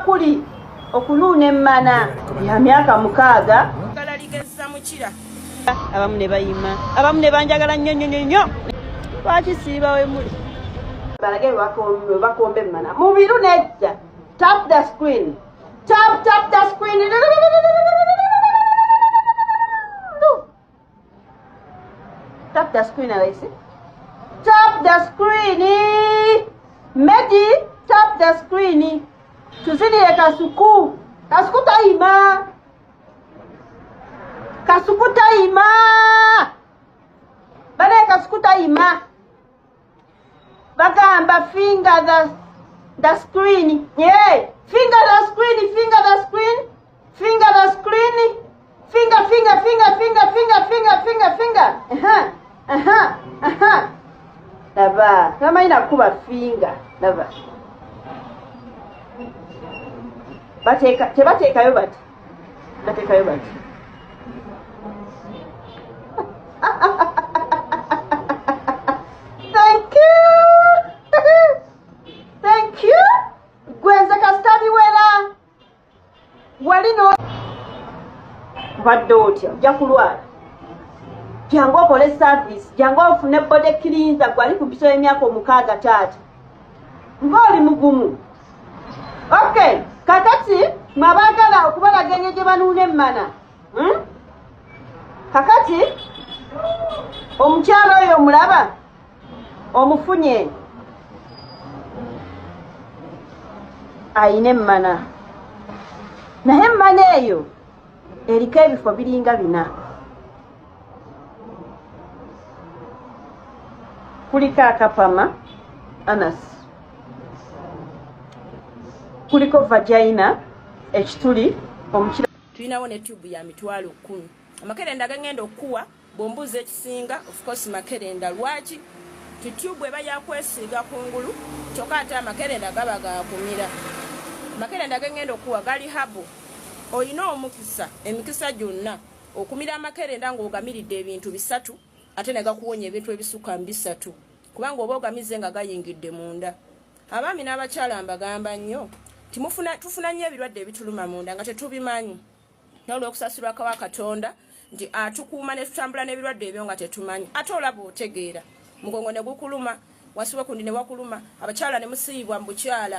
kuli okunuuna emmana ya myaka 6 galaligeza mukira abamu ne bayima abamu ne banjagala nnyo lwaki siiba we muli balage bakombe emmana mu biru nejja tap the screen tap the screen tap the screen Alexi tap the screen Medi tap the screen tuzidire kasuku taima kasuku taima bale kasuku taima bagamba finger the screen yeah finger the screen lava kama inakuba finger lava tebateekayo bati thank you gwenze kasitabi wera walino badde otya ojja kulwala jangu okole service jangu ofune bode cleanser gwali ku mpiso y'emyaka 6 taata ng'oli mugumu okay kakati mwabagala okubalaganya gye banuuna emmana kakati omukyalo oyo omulaba omufunye ayina emmana naye emmana eyo eriko ebifo biringa 4 kuliko akapama anas kuliko vagina ekituli omukira tulinawo ne tube ya mitwalo 10 amakerenda gangenda okuwa bombuza ekisinga of course makerenda lwaki tutube eba yakwesiga kungulu kyokata amakerenda gaba gakumira makerenda gangenda okuwa gali habo oyina omukisa emikisa gyonna okumira amakerenda ng'ogamiridde ebintu 3 ate ne gakuwonya ebintu ebisuka 3 kubanga oba ogamize nga gayingidde munda abaami n'abakyala mbagamba nnyo tufuna nnyo ebirwadde ebituluma munda nga tetubimanyi n'olw'okusasulwa kawa Katonda nti atukuuma ne tutambula n'ebirwadde ebyo nga tetumanyi ate olaba otegeera mugongo ne gukuluma wasiwe kundi ne wakuluma abakyala ne musiibwa mu bukyala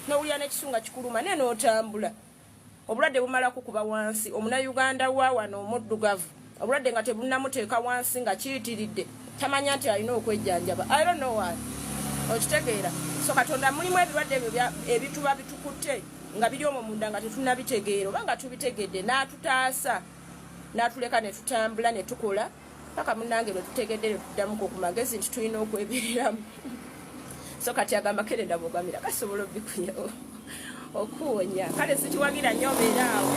n'owulira n'ekisunga kikuluma ne n'otambula obulwadde bumala kukuba wansi omunayuganda wa wano omuddugavu obulwadde nga tebunnamuteeka wansi nga kiyitiridde tamanya nti alina okwejjanjaba I don't know why okitegeera so Katonda mulimu ebirwadde ebituba bitukutte nga biri omwo munda nga tetunnabitegeera oba nga tubitegedde n'atutaasa n'atuleka ne tutambula ne tukola paka munnange lwe tutegedde ne tuddamuko ku magezi nti tulina okwebiriramu so kati agamba kerenda bwogamira kasobola obikunya okuwonya kale sikiwagira nnyo obeeraawo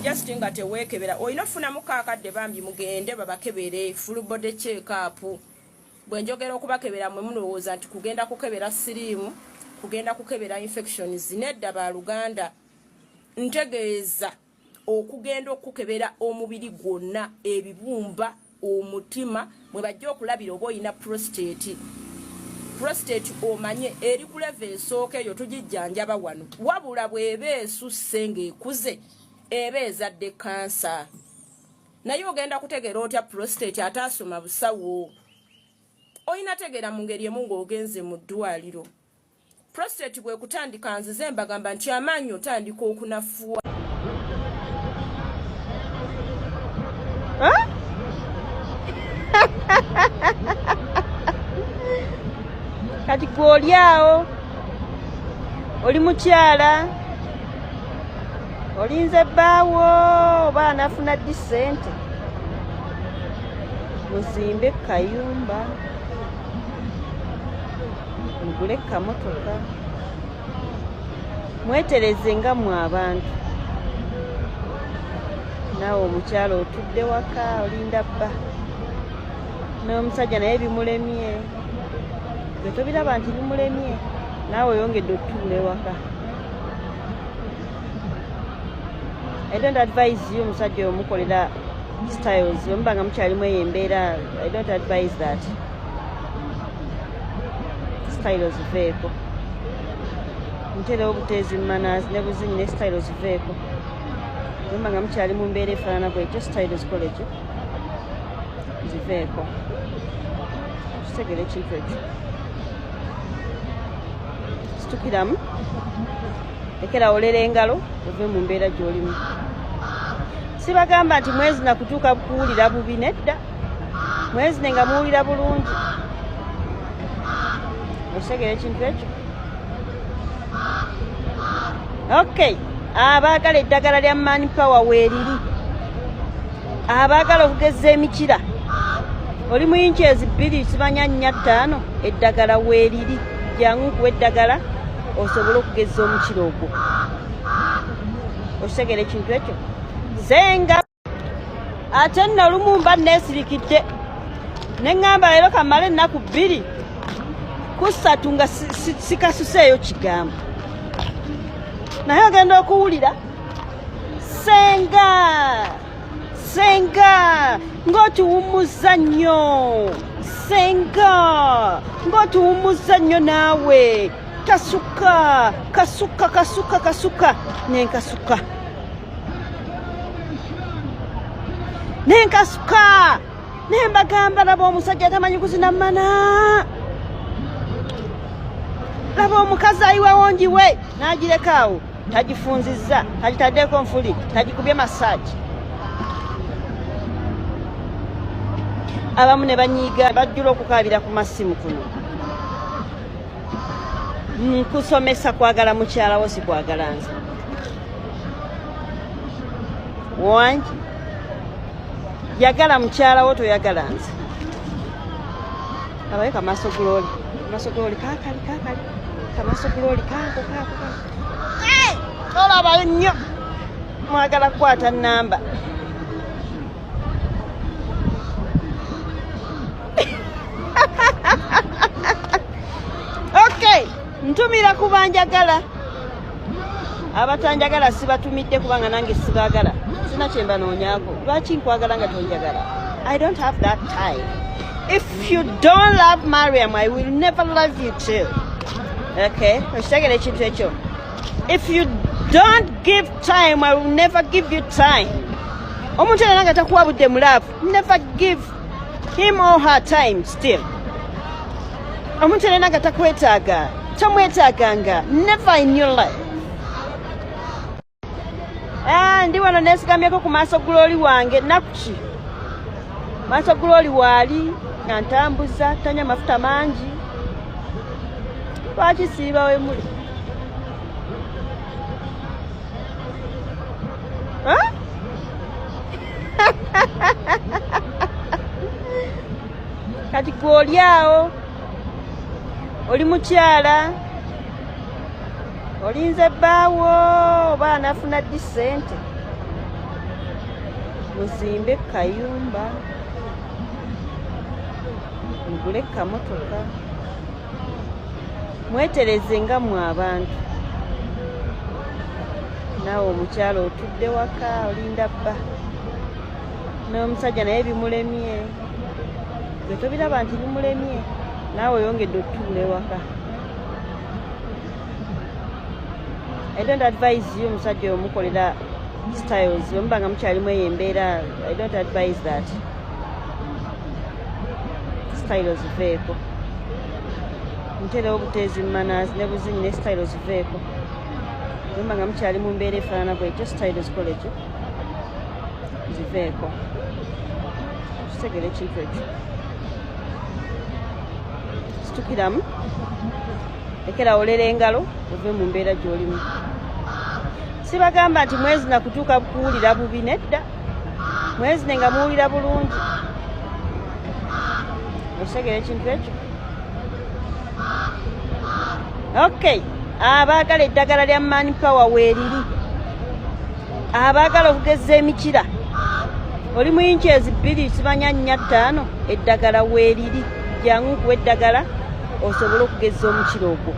just nga teweekebera olina ofunamu kaakadde bambi mugende babakebere full body check up bwe njogera okubakebera mwe munowooza nti kugenda kukebera siriimu kugenda kukebera infections nedda baluganda ntegeeza okugenda okukebera omubiri gwonna ebibumba omutima mwe bajja okulabira oba oyina prostate omanye eri ku level esooka eyo tugijjanjaba wano wabula bw'eba esusse ng'ekuze eba ezadde kansa naye ogenda kutegeera otya prostate ataasoma busawo oyina tegeera mu ngeri emu ng'ogenze mu ddwaliro prostate bwe kutandika nzize mbagamba nti amaanyi otandika okunafuwa kati gw'oli awo oli mukyala olinze bbaawo oba anafuna ddi ssente muzimbe kayumba mugule kamotoka mwetereze nga mwe abantu naawe omukyala otudde waka olinda bba n'omusajja naye bimulemye gwe tobiraba nti bimulemye naawe oyongedde otutuula ewaka I don't advise you omusajja omukolera styles omuba nga mukyalimu eyo embeera I don't advise that styles veeko ntera obuteezi manners ne buzinyi ne style ziveeko wemba nga mukyali mu mbeera efaanana bwetyo style zikole ki ziveeko kitegere ekintu ekyo situkiramu lekera olera engalo ove mu mbeera gy'olimu sibagamba nti mwezi nakutuuka kuwulira bubi nedda mwezi ne nga muwulira bulungi okitegere ekintu ekyo okay abaagala eddagala lya mani power weeriri abaagala okugeza emikira oli mu inches 2 simanya 4 5 eddagala weeriri jangu kuwa eddagala osobole okugeza omukira ogwo okitegera ekintu ekyo zenga ate nno olumu mba neesirikidde ne ŋŋamba leero kamala ennaku 2 ku 3 nga sikasuseeyo kigambo naye ogenda okuwulira senga ng'otuwummuza nnyo senga ng'otuwummuza nnyo naawe kasuka nenkasuka nembagamba laba omusajja tamanyi kuzina mana laba omukazi ayiwawongiwe n'agirekaawo tagifunzizza tagitaddeko nfuli tagikubye masaagi abamu ne banyiiga bajjula okukaabira ku masimu kuno nkusomesa kwagala mukyalawo si kwagala nze wangi yagala mukyalawo toyagala nze abaye kamaaso gulooli kakali kamaaso gulooli kako olabayo nnyo mwagala kukwata nnamba okay ntumira ku banjagala abatanjagala sibatumidde kubanga nange sibaagala sina kyemba noonyaako lwaki nkwagala nga tonjagala I don't have that time if you don't love Mariam I will never love you too okay okitegera ekintu ekyo if you don't give time I will never give you time omuntu era nga takuwabudde mulaavu never give him or her time still omuntu era nga takwetaaga tomwetaaganga never in your life ndi wano neesigamyeko ku maaso gulooli wange naku ki maaso gulooli waali nga ntambuza tanya mafuta mangi lwaki siiba we muli kati gwe oli awo oli mukyala olinze bbaawo oba anafuna ddi ssente muzimbe kayumba mugule kamotoka mwetereze nga mwe abantu naawe omukyala otudde waka olinda bba n'omusajja naye bimulemye gwe tobiraba nti bimulemye naawe oyongedde otuula ewaka I don't advise you musajja omukolera styles omuba nga mukyalimu eyo embeera I don't advise that styles ziveeko ntera obuteezi manners ne buzinyi ne styles ziveeko omuba nga mukyali mu mbeera efaanana bwetyo styles zikole ki ziveeko kitegere ekintu ekyo situkiramu lekera olera engalo ove mu mbeera gy'olimu sibagamba nti mwezi nakutuuka kuwulira bubi nedda mwezi ne nga muwulira bulungi okitegere ekintu ekyo okay abaagala eddagala lya mani power weeriri abaagala okugeza emikira oli mu inches 2 simanya 4 5 eddagala weeriri jangu kuwa eddagala osobole okugeza omukira ogwo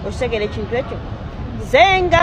okitegera ekintu ekyo zenga